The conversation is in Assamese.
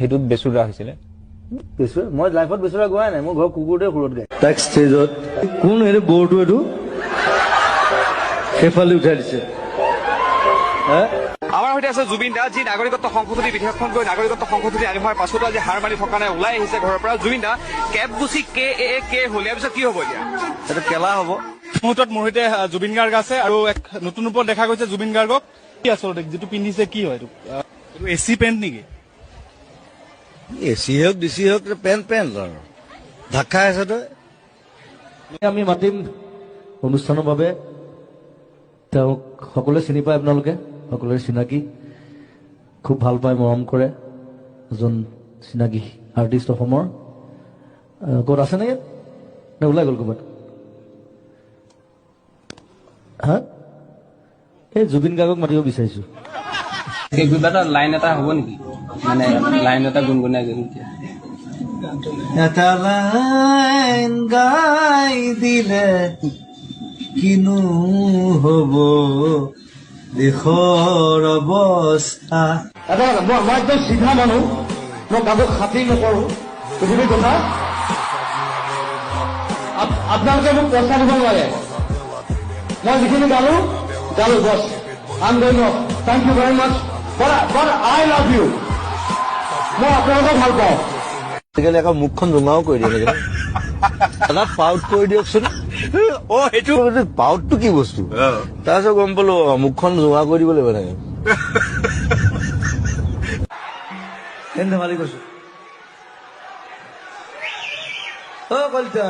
সেইটোত বেচুৰা হৈছিলে বেচুৰা মই লাইফত বেচুৰা গোৱাই নাই মোৰ ঘৰ কুকুৰটোৱে সুৰত গায় তাক ষ্টেজত কোন হেৰি বৰটো এইটো সেইফালে উঠাই দিছে আমাৰ সৈতে আছে জুবিন দা যি নাগৰিকত্ব সংশোধনী বিধেয়কখন গৈ নাগৰিকত্ব সংশোধনী আনি হোৱাৰ পাছতো আজি হাৰ মানি থকা নাই ওলাই আহিছে ঘৰৰ পৰা জুবিন দা কেব গুচি কে হ'ল ইয়াৰ পিছত কি হ'ব এতিয়া এইটো কেলা হ'ব মুহূৰ্তত মোৰ সৈতে জুবিন গাৰ্গ আছে আৰু এক নতুন ৰূপত দেখা গৈছে জুবিন গাৰ্গক কি আচলতে যিটো পিন্ধিছে কি হয় এইটো এচি পেণ্ট নেকি এচি হওক ডিচি হওক পেণ্ট আৰু ঢাকা আছে তই আমি মাতিম অনুষ্ঠানৰ বাবে তেওঁক সকলোৱে চিনি পায় আপোনালোকে সকলোৰে চিনাকি খুব ভাল পায় মৰম কৰে এজন চিনাকি আৰ্টিষ্ট অসমৰ ক'ত আছে নে নে ওলাই গ'ল ক'ৰবাত হা এই জুবিন গাৰ্গক মাতিব বিচাৰিছো কিবা এটা লাইন এটা হ'ব নেকি মানে লাইন এটা গুণগুণাই গ'ল এটা লাইন গাই দিলে কিনো হ'ব দেশৰ অৱস্থা মই একদম চিধা মানুহ মই কাকো খাতি নকৰো পৃথিৱীৰ কথা আপোনালোকে মোক পইচা দিব নোৱাৰে মই যিখিনি গালো বছ আম গৈ of thank you very much for I love you মই আপোনালোকক ভাল পাওঁ আজিকালি আকৌ মুখখন জোঙাও কৰি দিয়ে এটা পাউট কৰি দিয়কচোন সেইটো পাউটটো কি বস্তু তাৰপিছত গম পালো মুখখন জোঙা কৰি দিব লাগিব লাগে ধেমালি কৈছো কলিতা